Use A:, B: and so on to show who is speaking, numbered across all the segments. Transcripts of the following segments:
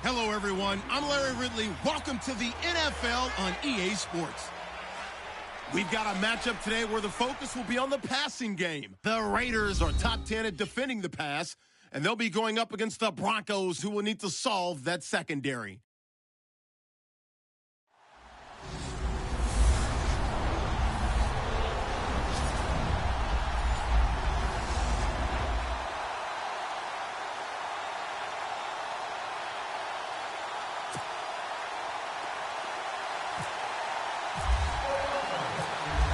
A: Hello, everyone. I'm Larry Ridley. Welcome to the NFL on EA Sports. We've got a matchup today where the focus will be on the passing game. The Raiders are top 10 at defending the pass, and they'll be going up against the Broncos, who will need to solve that secondary.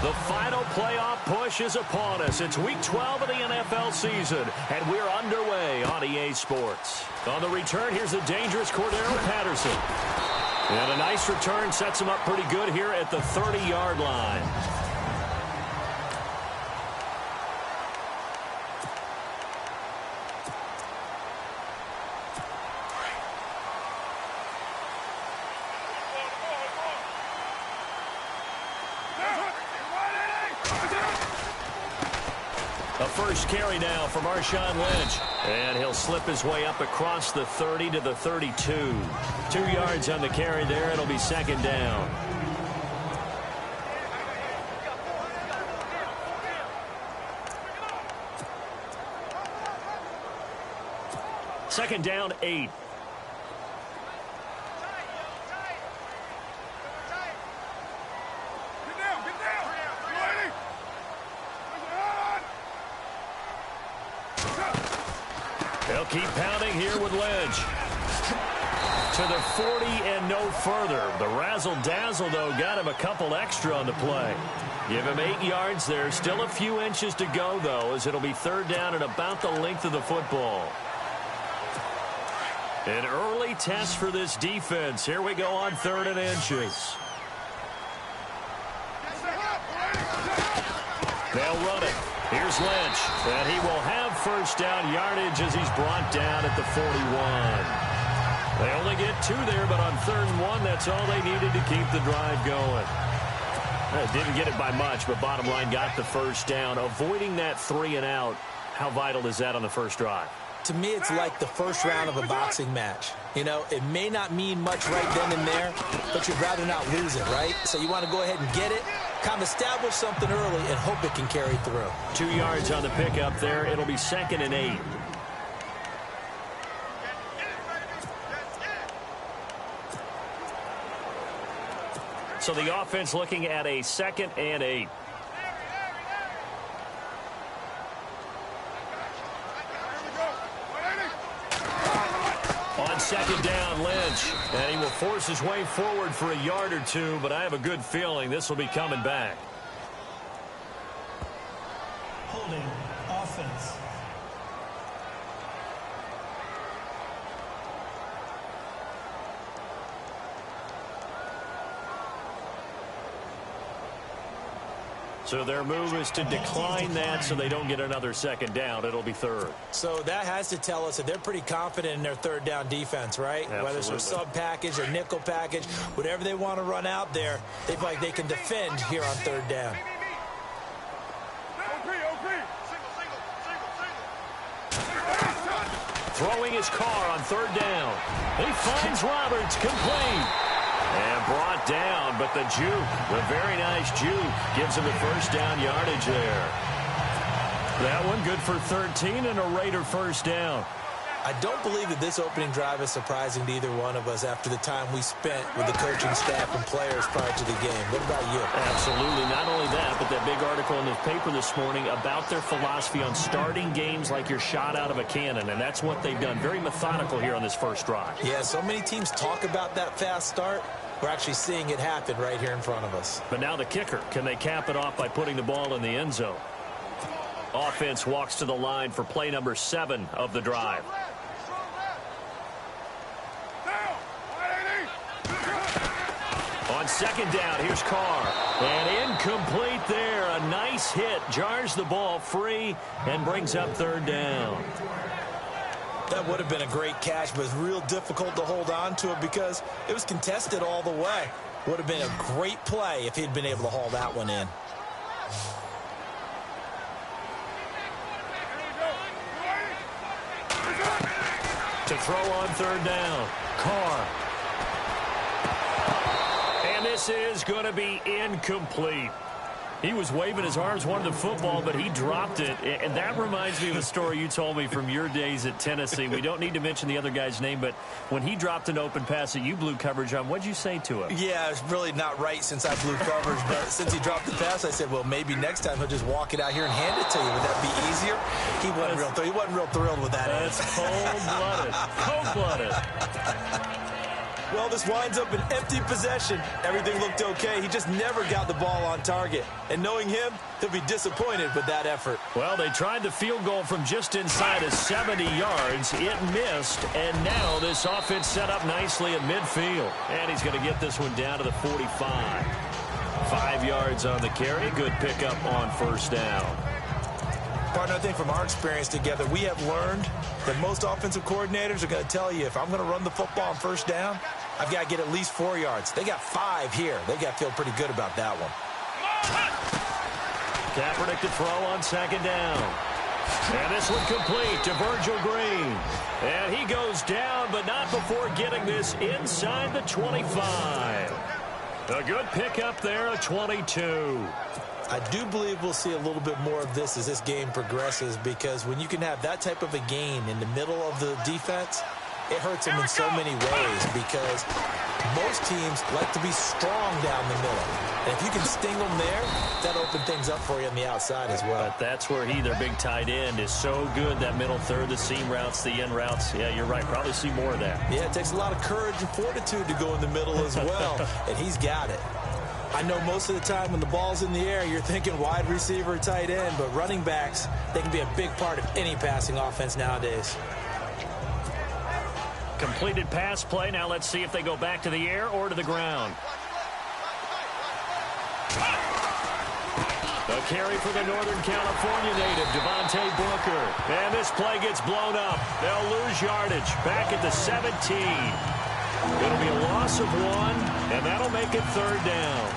B: The final playoff push is upon us. It's Week 12 of the NFL season, and we're underway on EA Sports. On the return, here's the dangerous Cordero Patterson. And a nice return sets him up pretty good here at the 30-yard line. A first carry now for Marshawn Lynch. And he'll slip his way up across the 30 to the 32. 2 yards on the carry there. It'll be second down. Second down, 8. They'll keep pounding here with Lynch. To the 40 and no further. The razzle-dazzle, though, got him a couple extra on the play. Give him 8 yards there. Still a few inches to go, though, as it'll be third down and about the length of the football. An early test for this defense. Here we go on 3rd and inches. They'll run it. Here's Lynch, and he will have first down yardage as he's brought down at the 41. They only get 2 there, but on 3rd and 1, that's all they needed to keep the drive going. Didn't get it by much, but bottom line got the first down. Avoiding that 3 and out, how vital is that on the first drive?
C: To me, it's like the first round of a boxing match. You know, it may not mean much right then and there, but you'd rather not lose it, right? So you want to go ahead and get it, kind of establish something early, and hope it can carry through.
B: 2 yards on the pickup there. It'll be 2nd and 8. So the offense looking at a 2nd and 8. On 2nd down, Lynch. And he will force his way forward for a yard or 2, but I have a good feeling this will be coming back.
D: Holding offense.
B: So their move is to decline that so they don't get another 2nd down. It'll be 3rd.
C: So that has to tell us that they're pretty confident in their 3rd down defense, right?
B: Absolutely.
C: Whether it's a sub package or nickel package, whatever they want to run out there, they feel like they can defend here on 3rd down.
B: Throwing his car on 3rd down. He finds Roberts, complete. And brought down, but the juke, the very nice juke, gives him the first down yardage there. That one good for 13 and a Raider first down.
C: I don't believe that this opening drive is surprising to either one of us after the time we spent with the coaching staff and players prior to the game. What about you?
B: Absolutely. Not only that, but that big article in the paper this morning about their philosophy on starting games like you're shot out of a cannon, and that's what they've done. Very methodical here on this first drive.
C: Yeah, so many teams talk about that fast start. We're actually seeing it happen right here in front of us.
B: But now the kicker. Can they cap it off by putting the ball in the end zone? Offense walks to the line for play number 7 of the drive. On 2nd down, here's Carr. And incomplete there. A nice hit. Jars the ball free and brings up 3rd down.
C: That would have been a great catch, but it's real difficult to hold on to it because it was contested all the way. Would have been a great play if he'd been able to haul that one in.
B: To throw on third down. Carr. And this is going to be incomplete. He was waving his arms, wanted the football, but he dropped it. And that reminds me of a story you told me from your days at Tennessee. We don't need to mention the other guy's name, but when he dropped an open pass that you blew coverage on, what'd you say to him?
C: Yeah, it's really not right since I blew coverage, but since he dropped the pass, I said, well, maybe next time he'll just walk it out here and hand it to you. Would that be easier? He wasn't real thrilled with that.
B: That's cold-blooded. Cold-blooded.
C: Well, this winds up an empty possession. Everything looked okay. He just never got the ball on target. And knowing him, he'll be disappointed with that effort.
B: Well, they tried the field goal from just inside of 70 yards. It missed, and now this offense set up nicely at midfield. And he's going to get this one down to the 45. 5 yards on the carry. Good pickup on first down.
C: Partner, I think from our experience together, we have learned that most offensive coordinators are going to tell you, if I'm going to run the football on first down, I've got to get at least 4 yards. They got 5 here. They got to feel pretty good about that one.
B: Kaepernick to throw on second down. And this one complete to Virgil Green. And he goes down, but not before getting this inside the 25. A good pickup there, a 22.
C: I do believe we'll see a little bit more of this as this game progresses, because when you can have that type of a gain in the middle of the defense, it hurts them in so many ways, because most teams like to be strong down the middle. And if you can sting them there, that'll open things up for you on the outside as well.
B: But that's where their big tight end, is so good, that middle third, the seam routes, the end routes. Yeah, you're right. Probably see more of that.
C: Yeah, it takes a lot of courage and fortitude to go in the middle as well, and he's got it. I know most of the time when the ball's in the air, you're thinking wide receiver, tight end, but running backs, they can be a big part of any passing offense nowadays.
B: Completed pass play. Now let's see if they go back to the air or to the ground. A carry for the Northern California native, Devontae Booker. And this play gets blown up. They'll lose yardage. Back at the 17. It'll be a loss of 1, and that'll make it third down.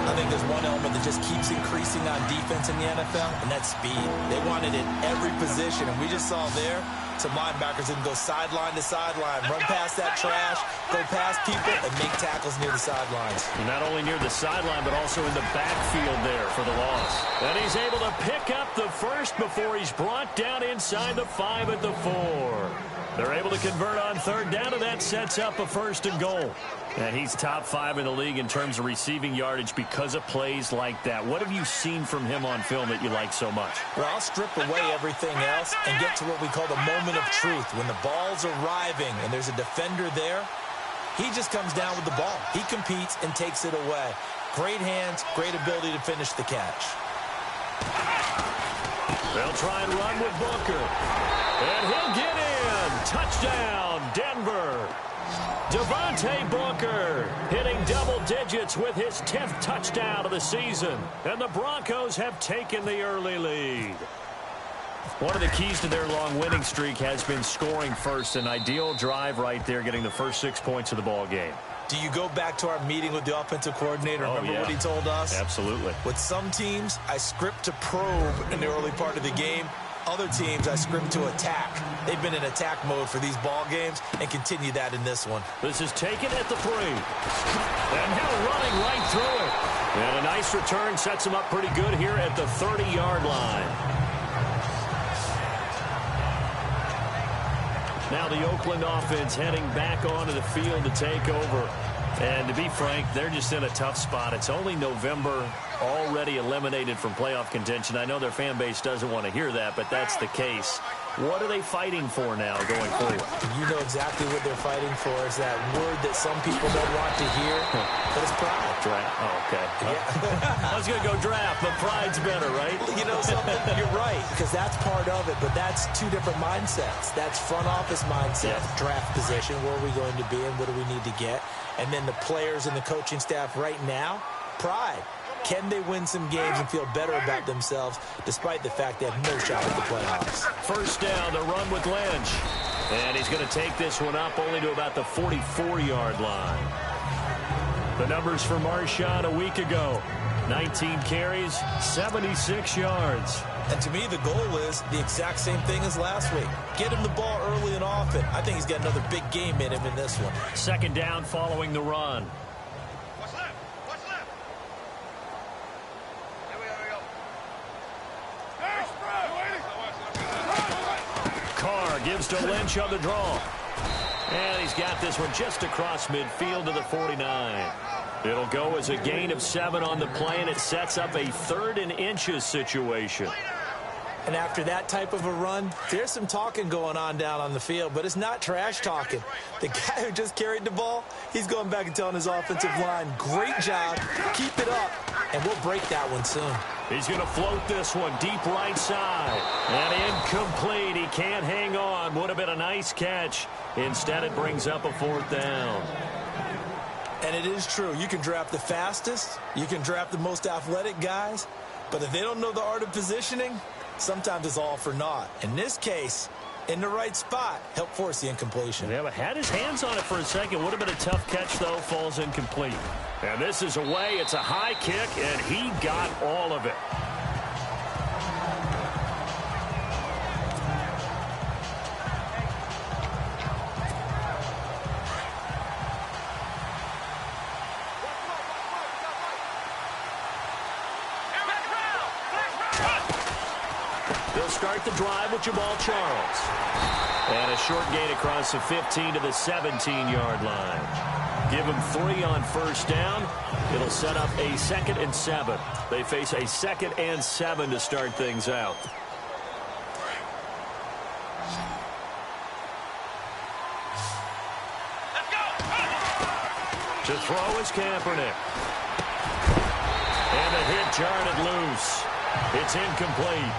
C: I think there's one element that just keeps increasing on defense in the NFL, and that's speed. They want it in every position, and we just saw there some linebackers that can go sideline to sideline, run past that trash, go past people, and make tackles near the sidelines.
B: Not only near the sideline, but also in the backfield there for the loss. And he's able to pick up the first before he's brought down inside the 5 at the 4. They're able to convert on third down, and that sets up a first and goal. And he's top 5 in the league in terms of receiving yardage because of plays like that. What have you seen from him on film that you like so much?
C: Well, I'll strip away everything else and get to what we call the moment of truth. When the ball's arriving and there's a defender there, he just comes down with the ball. He competes and takes it away. Great hands, great ability to finish the catch.
B: They'll try and run with Booker. And he'll get in. Touchdown, Denver. Devontae Booker hitting double digits with his 10th touchdown of the season. And the Broncos have taken the early lead. One of the keys to their long winning streak has been scoring first. An ideal drive right there, getting the first 6 points of the ball game.
C: Do you go back to our meeting with the offensive coordinator? Remember what he told us?
B: Absolutely.
C: With some teams, I script to probe in the early part of the game. Other teams, I script to attack. They've been in attack mode for these ball games and continue that in this one.
B: This is taken at the 3. And now running right through it. And a nice return sets him up pretty good here at the 30-yard line. Now the Oakland offense heading back onto the field to take over. And to be frank, they're just in a tough spot. It's only November, already eliminated from playoff contention. I know their fan base doesn't want to hear that, but that's the case. What are they fighting for now going forward?
C: You know exactly what they're fighting for. Is that word that some people don't want to hear, but it's pride.
B: Draft. Oh, okay. Yeah. I was going to go draft, but pride's better, right?
C: You know something? You're right, because that's part of it, but that's two different mindsets. That's front office mindset, draft position, where are we going to be and what do we need to get? And then the players and the coaching staff right now, pride. Can they win some games and feel better about themselves despite the fact they have no shot at the playoffs?
B: First down, the run with Lynch. And he's going to take this one up only to about the 44-yard line. The numbers for Marshawn a week ago. 19 carries, 76 yards.
C: And to me, the goal is the exact same thing as last week. Get him the ball early and often. I think he's got another big game in him in this one.
B: Second down following the run.
E: What's left? What's left? Here we go.
B: Carr gives to Lynch on the draw. And he's got this one just across midfield to the 49. It'll go as a gain of 7 on the play, and it sets up a 3rd and inches situation.
C: And after that type of a run, there's some talking going on down on the field, but it's not trash talking. The guy who just carried the ball, he's going back and telling his offensive line, great job, keep it up, and we'll break that one soon.
B: He's going to float this one deep right side. And incomplete. He can't hang on. Would have been a nice catch. Instead, it brings up a 4th down.
C: And it is true. You can draft the fastest. You can draft the most athletic guys. But if they don't know the art of positioning, sometimes it's all for naught. In this case, in the right spot, help force the incompletion.
B: Yeah, but had his hands on it for a second. Would have been a tough catch, though. Falls incomplete. And this is away. It's a high kick, and he got all of it. They'll start the drive with Jamal Charles. And a short gain across the 15 to the 17-yard line. Give him 3 on first down. It'll set up a 2nd and 7. They face a 2nd and 7 to start things out.
E: Let's go.
B: To throw is Kaepernick. And the hit jarred it loose. It's incomplete.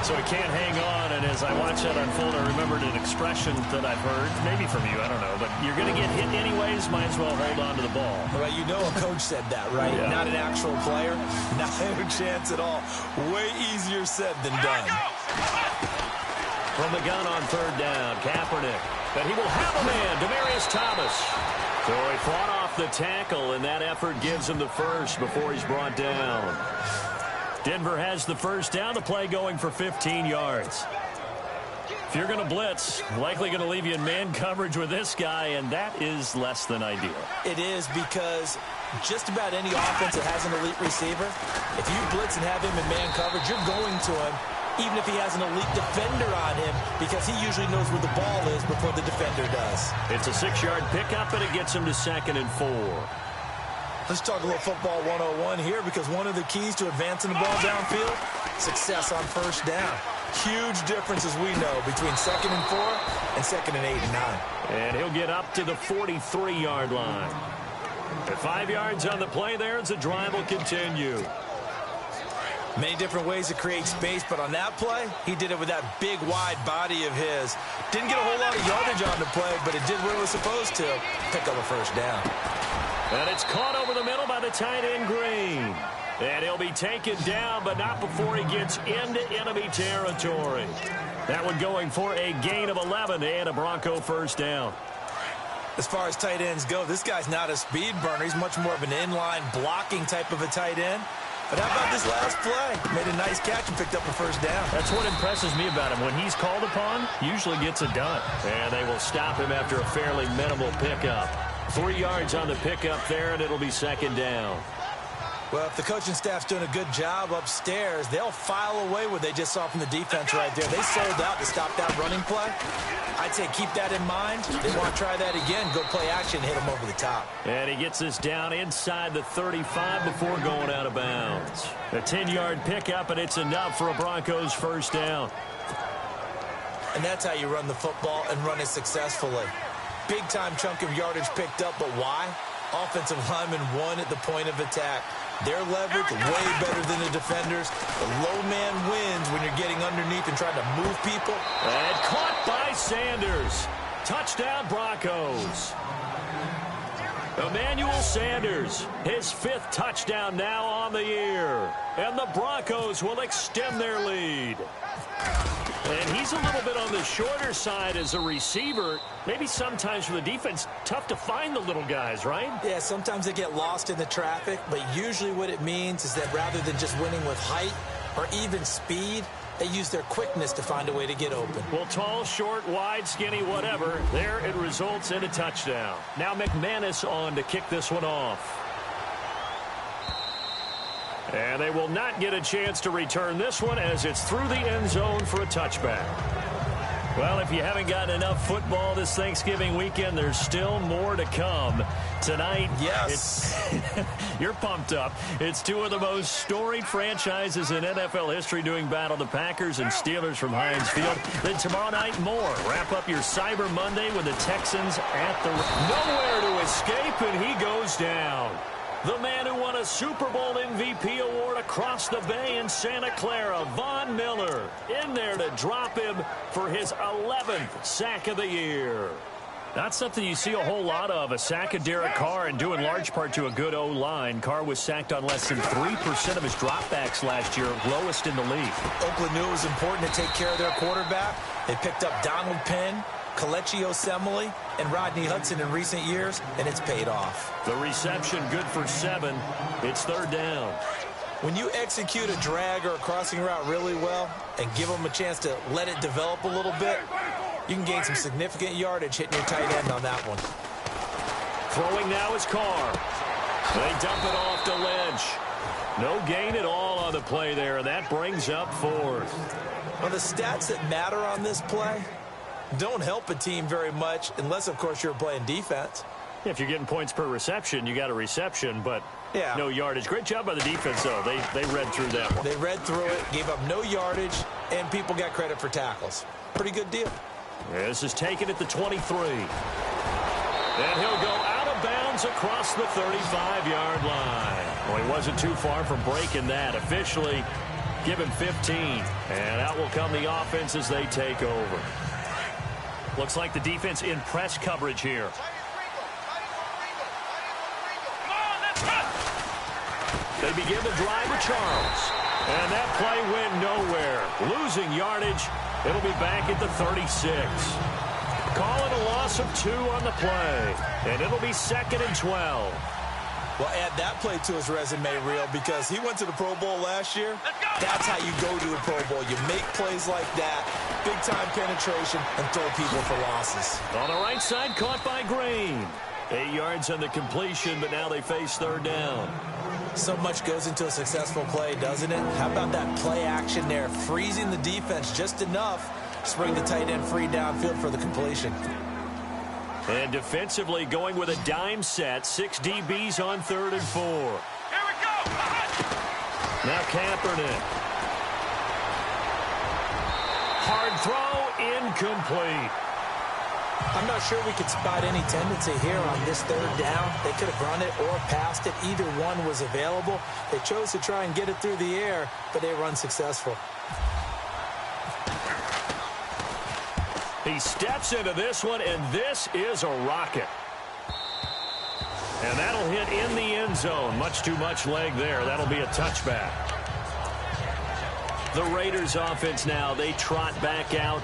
B: So he can't hang on, and as I watch that unfold, I remembered an expression that I've heard, maybe from you, I don't know, but you're going to get hit anyways, might as well hold on to the ball.
C: Well, you know a coach said that, right?
B: Yeah.
C: Not an actual player. Not a chance at all. Way easier said than done.
B: From the gun on 3rd down, Kaepernick. And he will have a man, Demaryius Thomas. So he fought off the tackle, and that effort gives him the first before he's brought down. Denver has the first down, the play going for 15 yards. If you're going to blitz, likely going to leave you in man coverage with this guy, and that is less than ideal.
C: It is, because just about any offense that has an elite receiver, if you blitz and have him in man coverage, you're going to him, even if he has an elite defender on him, because he usually knows where the ball is before the defender does.
B: It's a 6-yard pickup, and it gets him to 2nd and 4.
C: Let's talk a little football 101 here, because one of the keys to advancing the ball downfield, success on first down. Huge difference, as we know, between 2nd and 4 and 2nd and 8 and 9.
B: And he'll get up to the 43-yard line. At 5 yards on the play there, as the drive will continue.
C: Many different ways to create space, but on that play, he did it with that big, wide body of his. Didn't get a whole lot of yardage on the play, but it did what it was supposed to. Pick up a first down.
B: And it's caught over the middle by the tight end, Green. And he'll be taken down, but not before he gets into enemy territory. That one going for a gain of 11 and a Bronco first down.
C: As far as tight ends go, this guy's not a speed burner. He's much more of an inline blocking type of a tight end. But how about this last play? Made a nice catch and picked up a first down.
B: That's what impresses me about him. When he's called upon, usually gets it done. And they will stop him after a fairly minimal pickup. 3 yards on the pickup there, and it'll be 2nd down.
C: Well, if the coaching staff's doing a good job upstairs, they'll file away what they just saw from the defense right there. They sold out to stop that running play. I'd say keep that in mind. They want to try that again. Go play action, hit them over the top.
B: And he gets this down inside the 35 before going out of bounds. A 10-yard pickup, and it's enough for a Broncos first down.
C: And that's how you run the football and run it successfully. Big-time chunk of yardage picked up, but why? Offensive linemen won at the point of attack. Their leverage way better than the defenders. The low man wins when you're getting underneath and trying to move people.
B: And caught by Sanders. Touchdown, Broncos. Emmanuel Sanders, his 5th touchdown now on the year. And the Broncos will extend their lead. And he's a little bit on the shorter side as a receiver. Maybe sometimes for the defense, tough to find the little guys, right?
C: Yeah, sometimes they get lost in the traffic, but usually what it means is that rather than just winning with height or even speed, they use their quickness to find a way to get open.
B: Well, tall, short, wide, skinny, whatever. There it results in a touchdown. Now McManus on to kick this one off. And they will not get a chance to return this one as it's through the end zone for a touchback. Well, if you haven't gotten enough football this Thanksgiving weekend, there's still more to come. Tonight,
C: yes,
B: you're pumped up. It's two of the most storied franchises in NFL history doing battle, the Packers and Steelers from Heinz Field. Then tomorrow night, more. Wrap up your Cyber Monday with the Texans at the... Nowhere to escape, and he goes down. The man who won a Super Bowl MVP award across the bay in Santa Clara, Von Miller, in there to drop him for his 11th sack of the year. Not something you see a whole lot of, a sack of Derek Carr, and due in large part to a good O-line. Carr was sacked on less than 3% of his dropbacks last year, lowest in the league.
C: Oakland knew it was important to take care of their quarterback. They picked up Donald Penn, Kelechi Osemele, and Rodney Hudson in recent years, and it's paid off.
B: The reception good for 7. It's third down.
C: When you execute a drag or a crossing route really well and give them a chance to let it develop a little bit, you can gain some significant yardage hitting your tight end on that one.
B: Throwing now is Carr. They dump it off to Lynch. No gain at all on the play there, and that brings up 4th.
C: Well, the stats that matter on this play don't help a team very much unless, of course, you're playing defense.
B: If you're getting points per reception, you got a reception, but no yardage. Great job by the defense, though. They read through that one.
C: They read through it, gave up no yardage, and people got credit for tackles. Pretty good deal.
B: This is taken at the 23. And he'll go out of bounds across the 35-yard line. Well, he wasn't too far from breaking that. Officially, give him 15. And out will come the offense as they take over. Looks like the defense in press coverage here. They begin the drive with Charles. And that play went nowhere. Losing yardage. It'll be back at the 36. Call it a loss of 2 on the play. And it'll be 2nd and 12.
C: Well, add that play to his resume, Real, because he went to the Pro Bowl last year. That's how you go to the Pro Bowl. You make plays like that, big-time penetration, and throw people for losses.
B: On the right side, caught by Green. 8 yards on the completion, but now they face third down.
C: So much goes into a successful play, doesn't it? How about that play action there, freezing the defense just enough to bring the tight end free downfield for the completion.
B: And defensively going with a dime set, 6 DBs on 3rd and 4.
E: Here we go.
B: Now Kaepernick. Hard throw, incomplete.
C: I'm not sure we could spot any tendency here on this third down. They could have run it or passed it. Either one was available. They chose to try and get it through the air, but they were unsuccessful.
B: He steps into this one, and this is a rocket. And that'll hit in the end zone. Much too much leg there. That'll be a touchback. The Raiders offense now, they trot back out.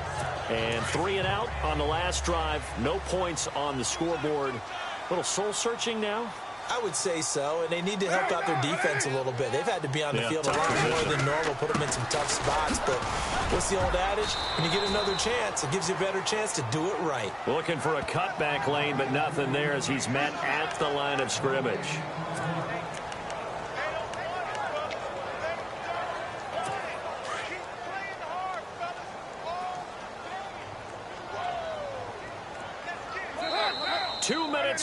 B: And 3 and out on the last drive. No points on the scoreboard. Little soul-searching now?
C: I would say so, and they need to help out their defense a little bit. They've had to be on the field a lot more than normal, put them in some tough spots. But what's the old adage? When you get another chance, it gives you a better chance to do it right.
B: Looking for a cutback lane, but nothing there as he's met at the line of scrimmage.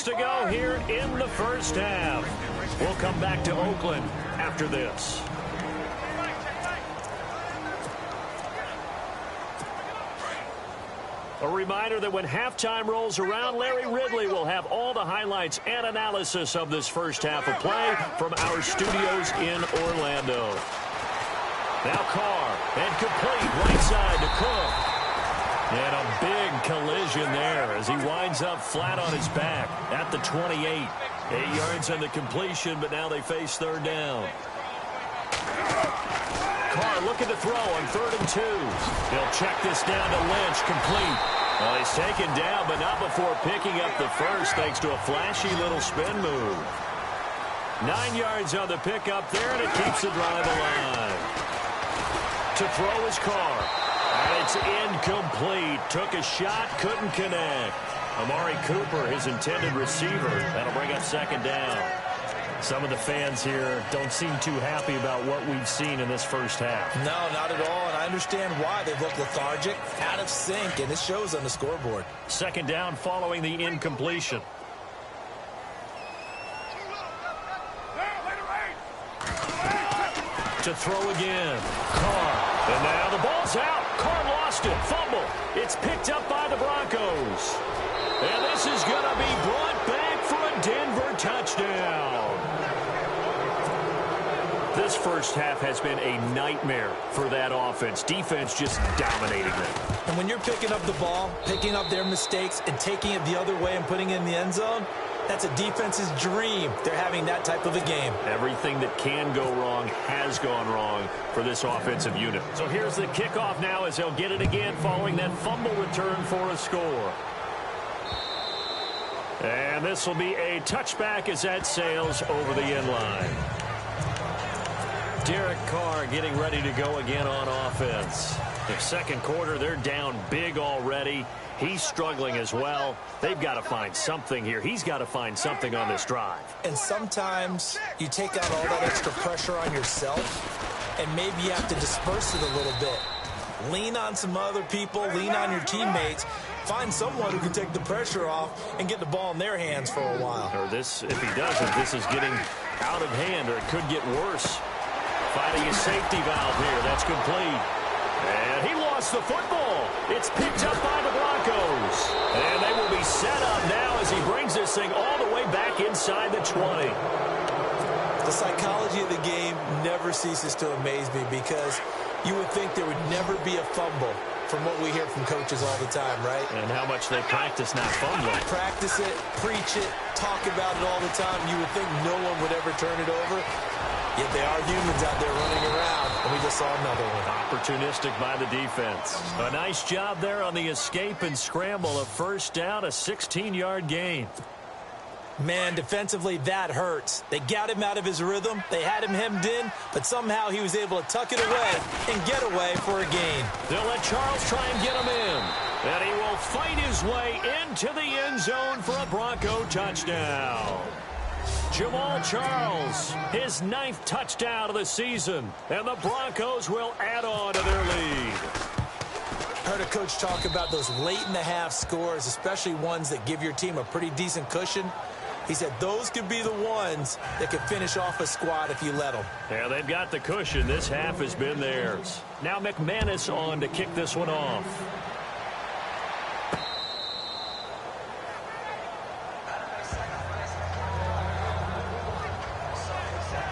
B: To go here in the first half. We'll come back to Oakland after this. A reminder that when halftime rolls around, Larry Ridley will have all the highlights and analysis of this first half of play from our studios in Orlando. Now Carr, and complete right side to Cook. And a big collision there as he winds up flat on his back at the 28. 8 yards on the completion, but now they face third down. Carr looking to throw on 3rd and 2. He'll check this down to Lynch, complete. Well, he's taken down, but not before picking up the first, thanks to a flashy little spin move. 9 yards on the pickup there, and it keeps the drive alive. To throw is Carr. And it's incomplete. Took a shot, couldn't connect. Amari Cooper, his intended receiver. That'll bring up 2nd down. Some of the fans here don't seem too happy about what we've seen in this first half.
C: No, not at all, and I understand why. They've looked lethargic, out of sync, and it shows on the scoreboard.
B: 2nd down following the incompletion. To throw again. Carr. And now the ball's out. Carr lost it. Fumble. It's picked up by the Broncos. And this is going to be brought back for a Denver touchdown. This first half has been a nightmare for that offense. Defense just dominating them.
C: And when you're picking up the ball, picking up their mistakes, and taking it the other way and putting it in the end zone, that's a defense's dream. They're having that type of a game.
B: Everything that can go wrong has gone wrong for this offensive unit. So here's the kickoff now as they'll get it again following that fumble return for a score. And this will be a touchback as that sails over the end line. Derek Carr getting ready to go again on offense. The second quarter, they're down big already. He's struggling as well. They've got to find something here. He's got to find something on this drive.
C: And sometimes you take out all that extra pressure on yourself, and maybe you have to disperse it a little bit. Lean on some other people. Lean on your teammates. Find someone who can take the pressure off and get the ball in their hands for a while.
B: Or this, if he doesn't, this is getting out of hand, or it could get worse. Finding a safety valve here. That's complete. And he lost the football. It's picked up by the Broncos. And they will be set up now as he brings this thing all the way back inside the 20.
C: The psychology of the game never ceases to amaze me because you would think there would never be a fumble from what we hear from coaches all the time, right?
B: And how much they practice not fumbling.
C: Practice it, preach it, talk about it all the time. You would think no one would ever turn it over. Yet they are humans out there running around, and we just saw another one.
B: Opportunistic by the defense. A nice job there on the escape and scramble. A first down, a 16-yard gain.
C: Man, defensively, that hurts. They got him out of his rhythm. They had him hemmed in, but somehow he was able to tuck it away and get away for a gain.
B: They'll let Charles try and get him in. And he will fight his way into the end zone for a Bronco touchdown. Jamal Charles, his 9th touchdown of the season, and the Broncos will add on to their lead.
C: Heard a coach talk about those late-in-the-half scores, especially ones that give your team a pretty decent cushion. He said those could be the ones that could finish off a squad if you let them.
B: Yeah, they've got the cushion. This half has been theirs. Now McManus on to kick this one off.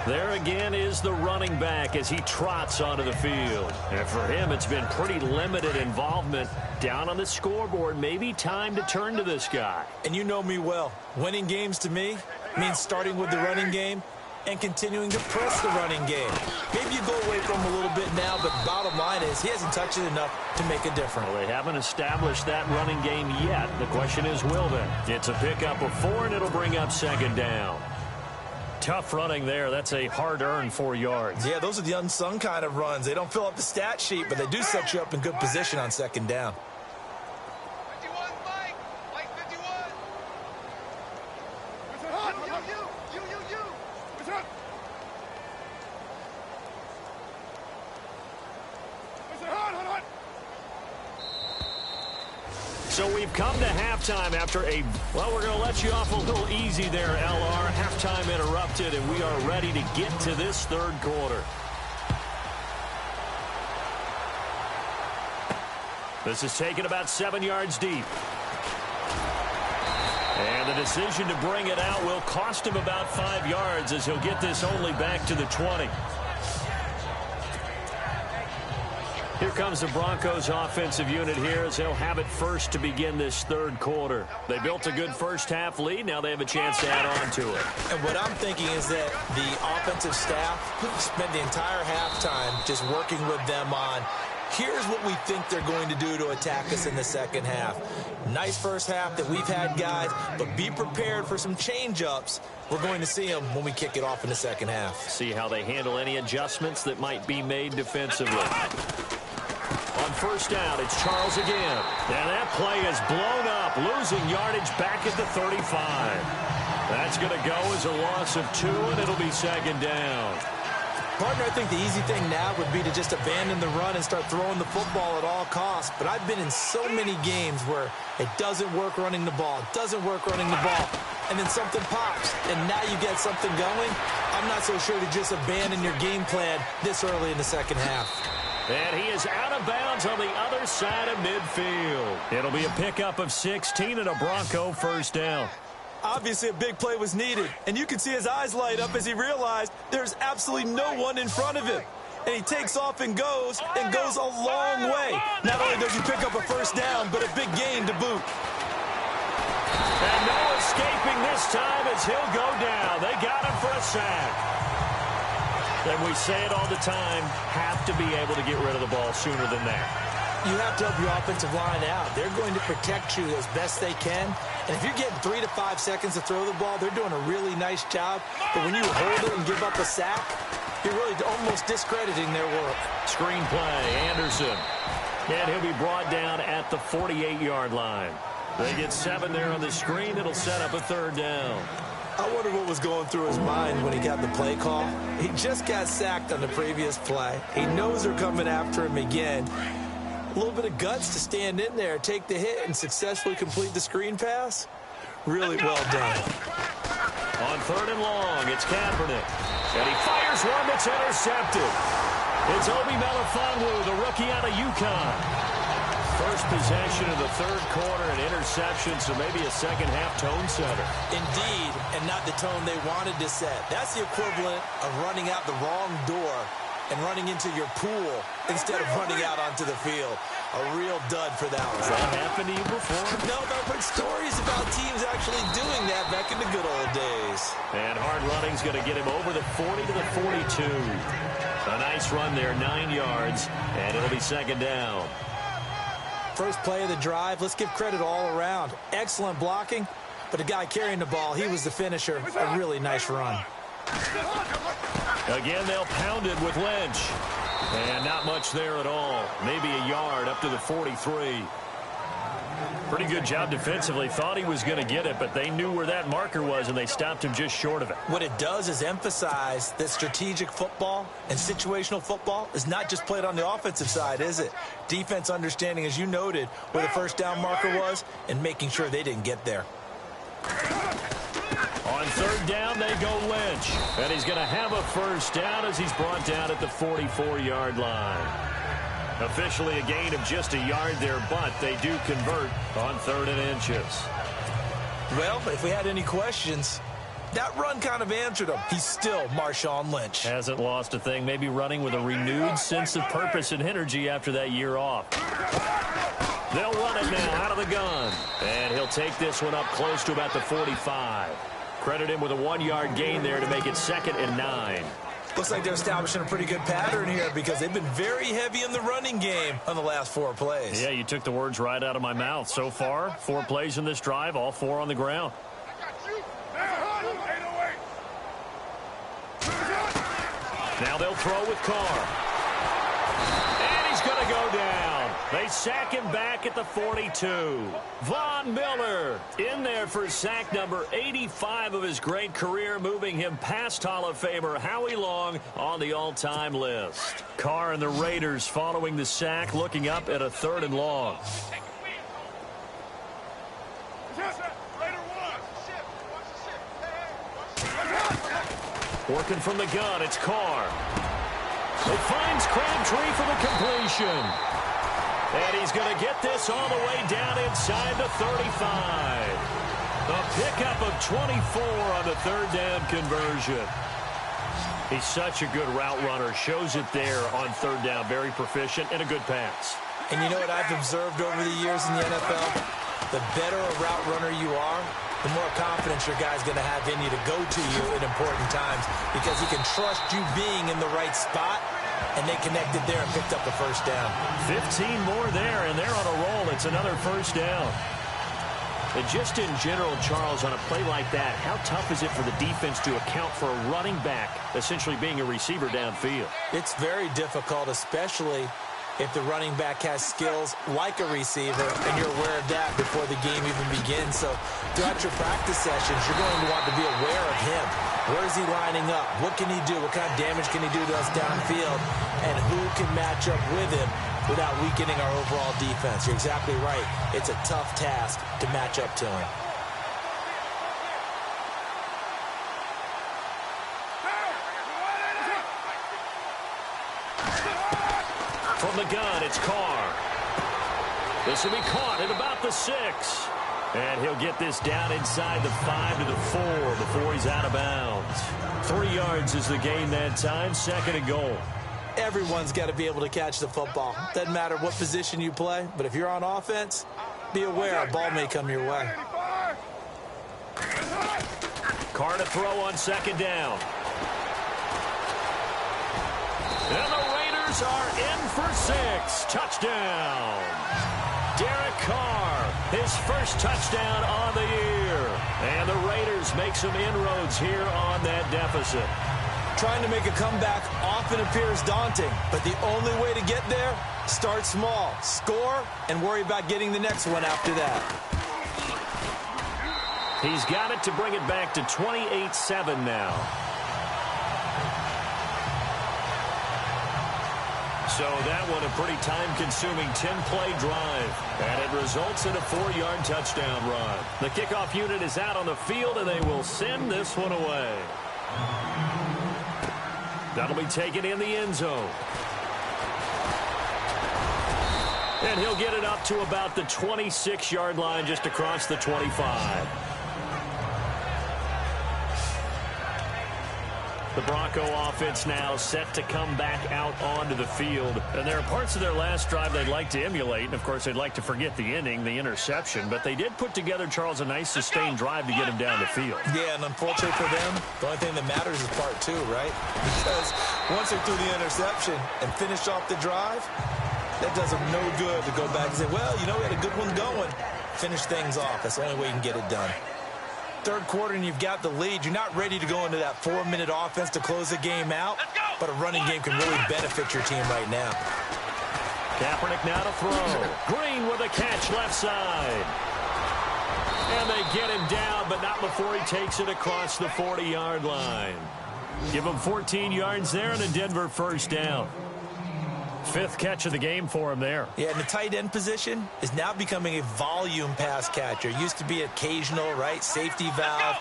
B: There again is the running back as he trots onto the field. And for him, it's been pretty limited involvement down on the scoreboard. Maybe time to turn to this guy.
C: And you know me well. Winning games to me means starting with the running game and continuing to press the running game. Maybe you go away from him a little bit now, but bottom line is he hasn't touched it enough to make a difference.
B: Well, they haven't established that running game yet. The question is, will they? It's a pickup of 4, and it'll bring up 2nd down. Tough running there. That's a hard-earned 4 yards.
C: Yeah, those are the unsung kind of runs. They don't fill up the stat sheet, but they do set you up in good position on 2nd down.
E: 51, Mike! Mike 51! You!
B: So we've come to halftime after well, we're going to let you off a little easy there, LR. Halftime interrupted, and we are ready to get to this 3rd quarter. This is taken about 7 yards deep. And the decision to bring it out will cost him about 5 yards as he'll get this only back to the 20. Here comes the Broncos offensive unit here as they'll have it first to begin this third quarter. They built a good first-half lead. Now they have a chance to add on to it.
C: And what I'm thinking is that the offensive staff spent the entire halftime just working with them on, here's what we think they're going to do to attack us in the second half. Nice first half that we've had, guys, but be prepared for some change-ups. We're going to see them when we kick it off in the second half.
B: See how they handle any adjustments that might be made defensively. On first down, it's Charles again. And that play is blown up, losing yardage back at the 35. That's going to go as a loss of 2, and it'll be second down.
C: Partner, I think the easy thing now would be to just abandon the run and start throwing the football at all costs. But I've been in so many games where it doesn't work running the ball, and then something pops, and now you get something going. I'm not so sure to just abandon your game plan this early in the second half.
B: And he is out of bounds on the other side of midfield. It'll be a pickup of 16 and a Bronco first down.
C: Obviously, a big play was needed, and you can see his eyes light up as he realized there's absolutely no one in front of him. And he takes off and goes a long way. Not only does he pick up a first down, but a big gain to boot.
B: And no escaping this time as he'll go down. They got him for a sack. And we say it all the time, have to be able to get rid of the ball sooner than that.
C: You have to help your offensive line out. They're going to protect you as best they can. And if you're getting 3 to 5 seconds to throw the ball, they're doing a really nice job. But when you hold it and give up a sack, you're really almost discrediting their work.
B: Screen play, Anderson. And he'll be brought down at the 48-yard line. They get 7 there on the screen. It'll set up a third down.
C: I wonder what was going through his mind when he got the play call. He just got sacked on the previous play. He knows they're coming after him again. A little bit of guts to stand in there, take the hit, and successfully complete the screen pass. Really well done.
B: On third and long, it's Kaepernick. And he fires one that's intercepted. It's Obi Melifonwu, the rookie out of UConn. First possession of the third quarter, an interception, so maybe a second-half tone setter.
C: Indeed, and not the tone they wanted to set. That's the equivalent of running out the wrong door and running into your pool instead of running out onto the field. A real dud for that one.
B: Has that happened to you before?
C: No, but I've heard stories about teams actually doing that back in the good old days.
B: And hard running's going to get him over the 40 to the 42. A nice run there, 9 yards, and it'll be second down.
C: First play of the drive, let's give credit all around. Excellent blocking, but the guy carrying the ball, he was the finisher. A really nice run.
B: Again, they'll pound it with Lynch. And not much there at all. Maybe a yard up to the 43. Pretty good job defensively. Thought he was going to get it, but they knew where that marker was, and they stopped him just short of it.
C: What it does is emphasize that strategic football and situational football is not just played on the offensive side, is it? Defense understanding, as you noted, where the first down marker was and making sure they didn't get there.
B: On third down, they go Lynch. And he's going to have a first down as he's brought down at the 44-yard line. Officially a gain of just a yard there, but they do convert on 3rd and inches.
C: Well, if we had any questions, that run kind of answered him. He's still Marshawn Lynch.
B: Hasn't lost a thing, maybe running with a renewed sense of purpose and energy after that year off. They'll run it now out of the gun. And he'll take this one up close to about the 45. Credit him with a 1-yard gain there to make it 2nd and 9.
C: Looks like they're establishing a pretty good pattern here because they've been very heavy in the running game on the last 4 plays.
B: Yeah, you took the words right out of my mouth. So far, 4 plays in this drive, all 4 on the ground. Now they'll throw with Carr. And he's going to go down. They sack him back at the 42. Von Miller in there for sack number 85 of his great career, moving him past Hall of Famer Howie Long on the all-time list. Carr and the Raiders following the sack, looking up at a 3rd and long. Working from the gun, it's Carr. It finds Crabtree for the completion. And he's going to get this all the way down inside the 35. A pickup of 24 on the 3rd down conversion. He's such a good route runner. Shows it there on third down. Very proficient and a good pass.
C: And you know what I've observed over the years in the NFL? The better a route runner you are, the more confidence your guy's going to have in you to go to you in important times because he can trust you being in the right spot, and they connected there and picked up the first down.
B: 15 more there, and they're on a roll. It's another first down. And just in general, Charles, on a play like that, how tough is it for the defense to account for a running back essentially being a receiver downfield?
C: It's very difficult, especially if the running back has skills like a receiver, and you're aware of that before the game even begins. So throughout your practice sessions, you're going to want to be aware of him. Where is he lining up? What can he do? What kind of damage can he do to us downfield? And who can match up with him without weakening our overall defense? You're exactly right. It's a tough task to match up to him.
B: From the gun, it's Carr. This will be caught at about the 6. And he'll get this down inside the 5 to the 4 before he's out of bounds. 3 yards is the gain that time, 2nd and goal.
C: Everyone's got to be able to catch the football. Doesn't matter what position you play, but if you're on offense, be aware a ball may come your way.
B: Carr to throw on 2nd down. And the Raiders are in for 6. Touchdown. Derek Carr, his first touchdown on the year. And the Raiders make some inroads here on that deficit.
C: Trying to make a comeback often appears daunting, but the only way to get there, start small, score, and worry about getting the next one after that.
B: He's got it to bring it back to 28-7 now. So that one a pretty time-consuming 10-play drive. And it results in a 4-yard touchdown run. The kickoff unit is out on the field, and they will send this one away. That'll be taken in the end zone. And he'll get it up to about the 26-yard line, just across the 25. The Bronco offense now set to come back out onto the field. And there are parts of their last drive they'd like to emulate. And, of course, they'd like to forget the ending, the interception. But they did put together, Charles, a nice sustained drive to get him down the field.
C: Yeah, and unfortunately for them, the only thing that matters is part 2, right? Because once they threw the interception and finished off the drive, that does them no good to go back and say, well, you know, we had a good one going. Finish things off. That's the only way you can get it done. Third quarter and you've got the lead. You're not ready to go into that 4-minute offense to close the game out, but a running game can really benefit your team right now.
B: Kaepernick now to throw. Green with a catch left side. And they get him down, but not before he takes it across the 40-yard line. Give him 14 yards there and a Denver first down. 5th catch of the game for him there.
C: Yeah, and the tight end position is now becoming a volume pass catcher. Used to be occasional, right? Safety valve.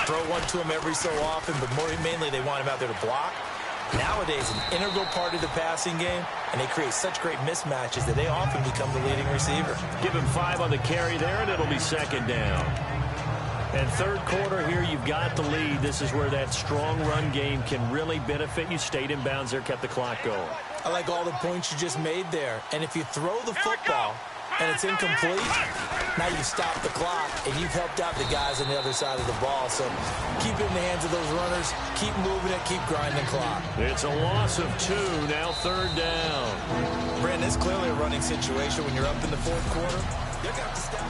C: Throw one to him every so often, but mainly they want him out there to block. Nowadays, an integral part of the passing game, and they create such great mismatches that they often become the leading receiver.
B: Give him 5 on the carry there, and it'll be 2nd down. And third quarter here, you've got the lead. This is where that strong run game can really benefit you. Stayed in bounds there, kept the clock going.
C: I like all the points you just made there. And if you throw the football and it's incomplete, now you stop the clock, and you've helped out the guys on the other side of the ball. So keep it in the hands of those runners. Keep moving it. Keep grinding the clock.
B: It's a loss of 2. Now 3rd down.
C: Brandon, it's clearly a running situation when you're up in the 4th quarter. You're going to have to stop.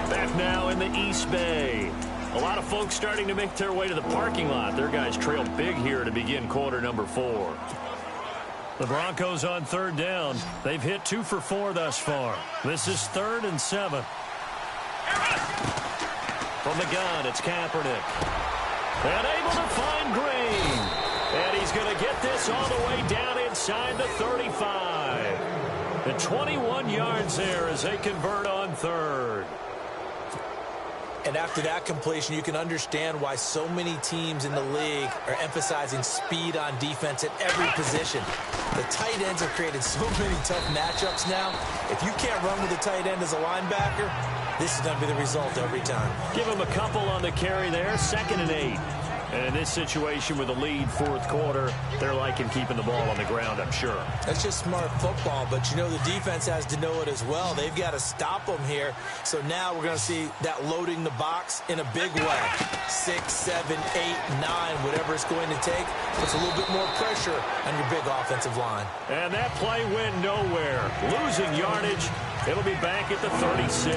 B: Back now in the East Bay. A lot of folks starting to make their way to the parking lot. Their guys trail big here to begin quarter number 4. The Broncos on 3rd down. They've hit 2 for 4 thus far. This is 3rd and 7. From the gun, it's Kaepernick. And able to find Green. And he's going to get this all the way down inside the 35. The 21 yards there as they convert on 3rd.
C: And after that completion, you can understand why so many teams in the league are emphasizing speed on defense at every position. The tight ends have created so many tough matchups now. If you can't run with a tight end as a linebacker, this is going to be the result every time.
B: Give him a couple on the carry there. 2nd and 8. And in this situation with a lead fourth quarter, they're liking keeping the ball on the ground, I'm sure.
C: That's just smart football, but you know the defense has to know it as well. They've got to stop them here. So now we're going to see that loading the box in a big way. 6, 7, 8, 9, whatever it's going to take. Puts a little bit more pressure on your big offensive line.
B: And that play went nowhere. Losing yardage. It'll be back at the 36.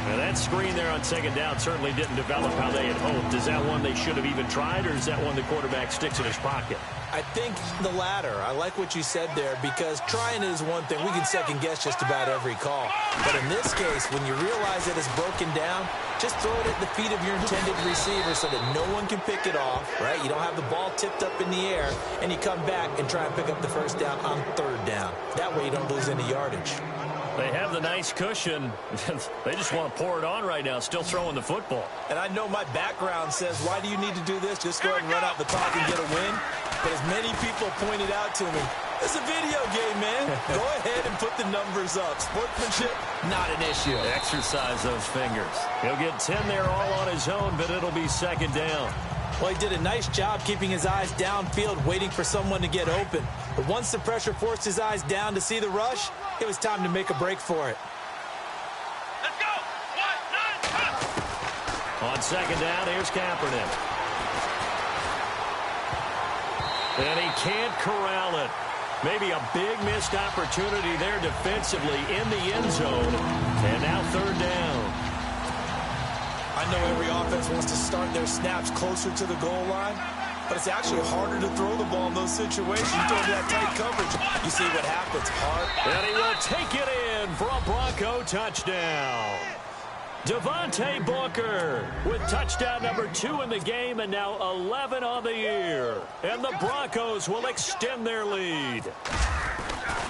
B: And that screen there on second down certainly didn't develop how they had hoped. Is that one they should have even tried, or is that one the quarterback sticks in his pocket?
C: I think the latter. I like what you said there, because trying is one thing. We can second-guess just about every call. But in this case, when you realize that it's broken down, just throw it at the feet of your intended receiver so that no one can pick it off, right? You don't have the ball tipped up in the air, and you come back and try and pick up the first down on third down. That way you don't lose any yardage.
B: They have the nice cushion. They just want to pour it on right now, still throwing the football.
C: And I know my background says, why do you need to do this? Just go ahead and run out the clock and get a win. But as many people pointed out to me, it's a video game, man. Go ahead and put the numbers up. Sportsmanship, not an issue.
B: Exercise those fingers. He'll get 10 there all on his own, but it'll be second down.
C: Well, he did a nice job keeping his eyes downfield, waiting for someone to get open. But once the pressure forced his eyes down to see the rush, it was time to make a break for it.
E: Let's go. 1, 9, 10.
B: On second down, here's Kaepernick. And he can't corral it. Maybe a big missed opportunity there defensively in the end zone. And now third down.
C: I know every offense wants to start their snaps closer to the goal line, but it's actually harder to throw the ball in those situations. You throw that tight coverage, you see what happens.
B: And he will take it in for a Bronco touchdown. Devontae Booker with touchdown number 2 in the game, and now 11 on the year. And the Broncos will extend their lead.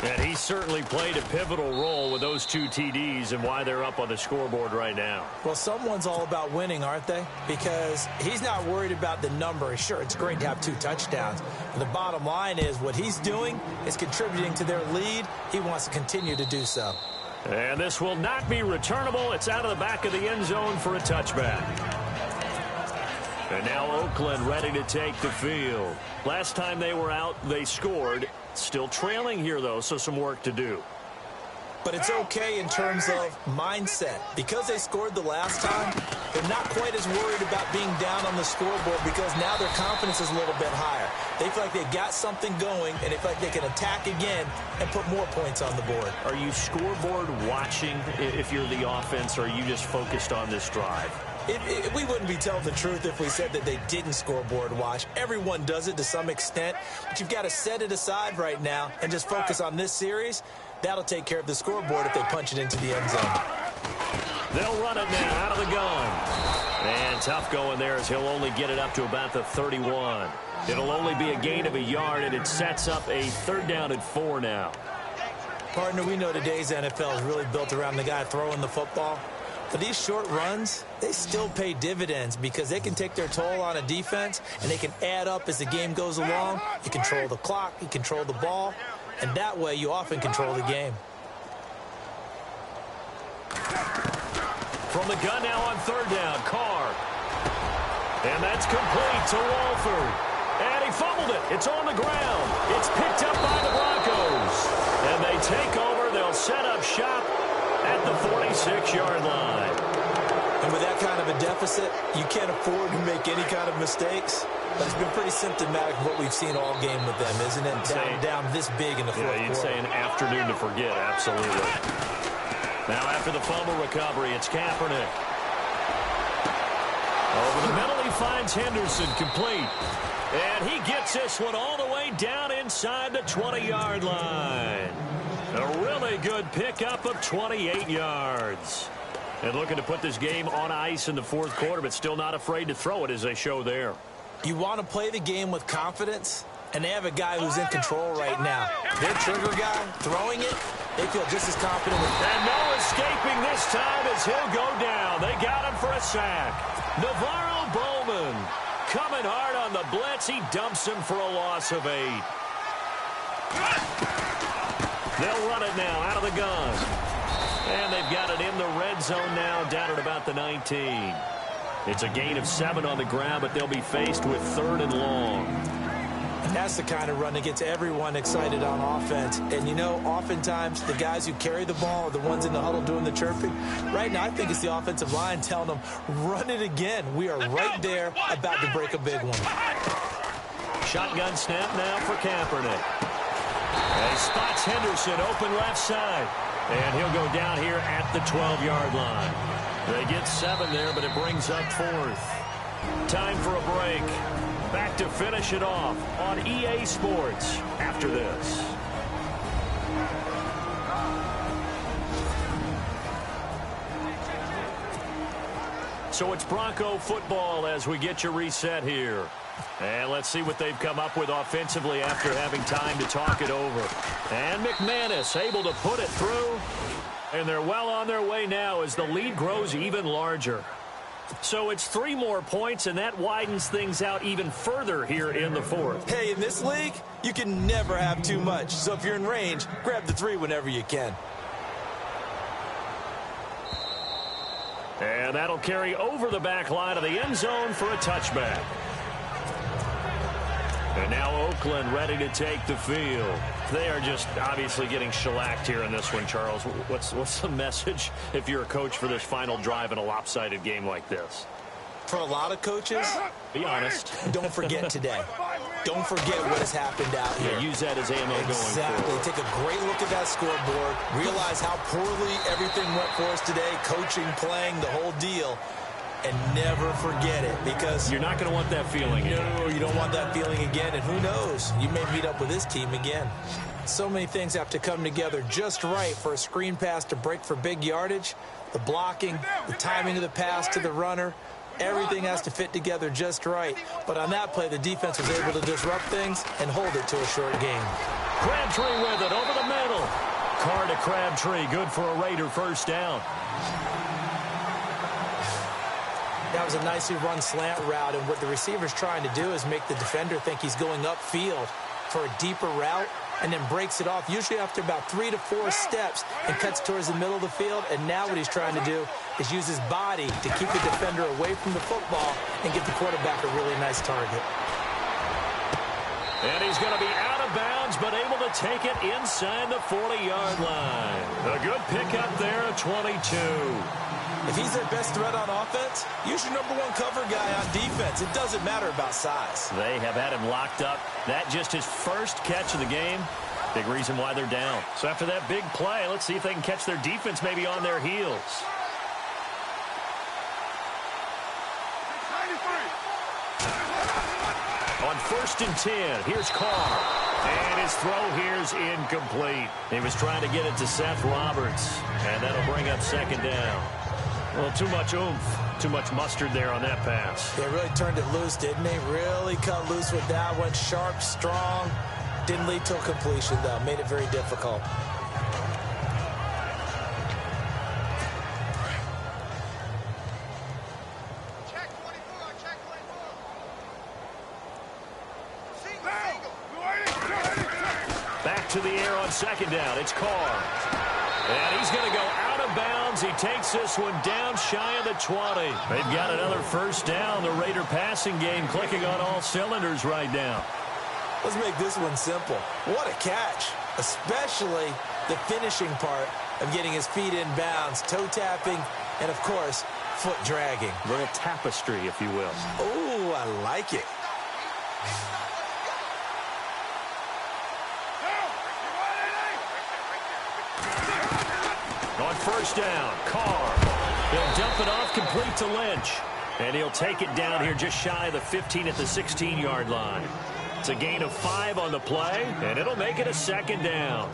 B: And he certainly played a pivotal role with those 2 TDs and why they're up on the scoreboard right now.
C: Well, someone's all about winning, aren't they? Because he's not worried about the number. Sure, it's great to have 2 touchdowns. But the bottom line is what he's doing is contributing to their lead. He wants to continue to do so.
B: And this will not be returnable. It's out of the back of the end zone for a touchback. And now Oakland ready to take the field. Last time they were out, they scored. Still trailing here, though, so some work to do.
C: But it's okay in terms of mindset. Because they scored the last time, they're not quite as worried about being down on the scoreboard, because now their confidence is a little bit higher. They feel like they've got something going, and they feel like they can attack again and put more points on the board.
B: Are you scoreboard watching if you're the offense, or are you just focused on this drive?
C: We wouldn't be telling the truth if we said that they didn't scoreboard watch. Everyone does it to some extent, but you've got to set it aside right now and just focus on this series. That'll take care of the scoreboard if they punch it into the end zone.
B: They'll run it now out of the gun. And tough going there as he'll only get it up to about the 31. It'll only be a gain of a yard, and it sets up a third down and 4 now.
C: Partner, we know today's NFL is really built around the guy throwing the football. But these short runs, they still pay dividends because they can take their toll on a defense, and they can add up as the game goes along. You control the clock, you control the ball, and that way you often control the game.
B: From the gun now on third down, Carr. And that's complete to Walford. And he fumbled it. It's on the ground. It's picked up by the Broncos. And they take over. They'll set up shop at the 46-yard line.
C: And with that kind of a deficit, you can't afford to make any kind of mistakes. But it's been pretty symptomatic of what we've seen all game with them, isn't it? Down this big in the fourth quarter.
B: You'd say an afternoon to forget, absolutely. Now after the fumble recovery, it's Kaepernick. Over the middle, he finds Henderson complete. And he gets this one all the way down inside the 20-yard line. A really good pickup of 28 yards. And looking to put this game on ice in the fourth quarter, but still not afraid to throw it as they show there.
C: You want to play the game with confidence, and they have a guy who's in control right now. Their trigger guy, throwing it, they feel just as confident with it.
B: And no escaping this time as he'll go down. They got him for a sack. Navarro Bowman coming hard on the blitz. He dumps him for a loss of 8. They'll run it now out of the gun. And they've got it in the red zone now, down at about the 19. It's a gain of 7 on the ground, but they'll be faced with 3rd and long.
C: And that's the kind of run that gets everyone excited on offense. And, you know, oftentimes the guys who carry the ball are the ones in the huddle doing the chirping. Right now, I think it's the offensive line telling them, run it again. We are right there about to break a big one.
B: Shotgun snap now for Kaepernick. And he spots Henderson open left side. And he'll go down here at the 12-yard line. They get 7 there, but it brings up 4th. Time for a break. Back to finish it off on EA Sports after this. So it's Bronco football as we get you reset here. And let's see what they've come up with offensively after having time to talk it over. And McManus able to put it through. And they're well on their way now as the lead grows even larger. So it's 3 more points, and that widens things out even further here in the 4th.
C: Hey, in this league, you can never have too much. So if you're in range, grab the 3 whenever you can.
B: And that'll carry over the back line of the end zone for a touchback. And now Oakland ready to take the field. They are just obviously getting shellacked here in this one, Charles. What's the message if you're a coach for this final drive in a lopsided game like this?
C: For a lot of coaches,
B: be honest.
C: Don't forget today. Don't forget what has happened out here.
B: Yeah, use that as ammo going forward.
C: Exactly. Take a great look at that scoreboard. Realize how poorly everything went for us today. Coaching, playing, the whole deal. And never forget it, because
B: you're not going to want that feeling again.
C: No, you don't want that feeling again. And who knows? You may meet up with this team again. So many things have to come together just right for a screen pass to break for big yardage. The blocking, the timing of the pass to the runner. Everything has to fit together just right. But on that play, the defense was able to disrupt things and hold it to a short game.
B: Crabtree with it over the middle. Carr to Crabtree. Good for a Raider first down.
C: That was a nicely run slant route, and what the receiver's trying to do is make the defender think he's going upfield for a deeper route, and then breaks it off, usually after about 3 to 4 steps, and cuts towards the middle of the field. And now what he's trying to do is use his body to keep the defender away from the football and get the quarterback a really nice target.
B: And he's going to be out of bounds, but able to take it inside the 40-yard line. A good pickup there at 22.
C: If he's their best threat on offense, use your #1 cover guy on defense. It doesn't matter about size.
B: They have had him locked up. That just his first catch of the game. Big reason why they're down. So after that big play, let's see if they can catch their defense maybe on their heels. On 1st and 10, here's Carr. And his throw here's incomplete. He was trying to get it to Seth Roberts. And that'll bring up 2nd down. Well, too much oomph, too much mustard there on that pass.
C: They really turned it loose, didn't they? Really cut loose with that one. Sharp, strong. Didn't lead to a completion, though. Made it very difficult.
E: Check 24, check 24.
B: Back to the air on 2nd down. It's Carr. And he's going to go out of bounds. He takes this one down shy of the 20. They've got another first down. The Raider passing game clicking on all cylinders right now.
C: Let's make this one simple. What a catch, especially the finishing part of getting his feet in bounds, toe tapping, and, of course, foot dragging.
B: A little tapestry, if you will.
C: Oh, I like it.
B: On 1st down, Carr. He'll dump it off complete to Lynch. And he'll take it down here just shy of the 15 at the 16-yard line. It's a gain of 5 on the play, and it'll make it a 2nd down.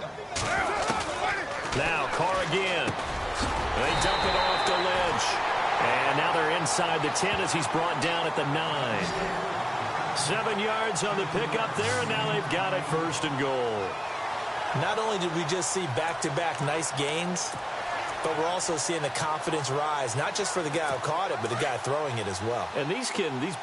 B: Now Carr again. They dump it off to Lynch. And now they're inside the 10 as he's brought down at the 9. 7 yards on the pickup there, and now they've got it 1st and goal.
C: Not only did we just see back-to-back nice gains, but we're also seeing the confidence rise, not just for the guy who caught it, but the guy throwing it as well.
B: And these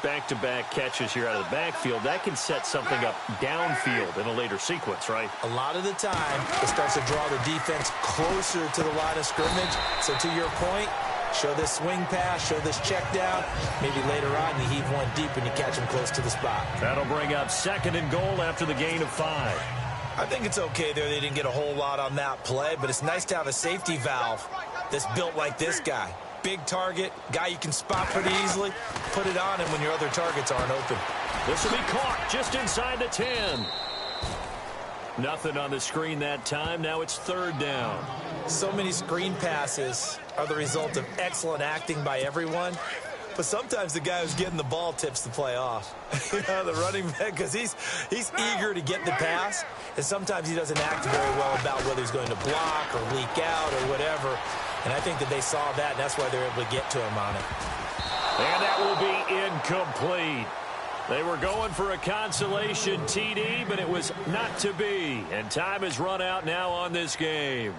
B: back-to-back catches here out of the backfield, that can set something up downfield in a later sequence, right?
C: A lot of the time, it starts to draw the defense closer to the line of scrimmage. So to your point, Show this swing pass, show this check down. Maybe later on you heave one deep and you catch him close to the spot.
B: That'll bring up 2nd and goal after the gain of 5.
C: I think it's okay there. They didn't get a whole lot on that play, but it's nice to have a safety valve that's built like this guy. Big target, guy you can spot pretty easily. Put it on him when your other targets aren't open.
B: This will be caught just inside the 10. Nothing on the screen that time. Now it's 3rd down.
C: So many screen passes are the result of excellent acting by everyone. But sometimes the guy who's getting the ball tips the play off. The running back, because he's eager to get the pass, and sometimes he doesn't act very well about whether he's going to block or leak out or whatever. And I think that they saw that, and that's why they're able to get to him on it.
B: And that will be incomplete. They were going for a consolation TD, but it was not to be. And time has run out now on this game.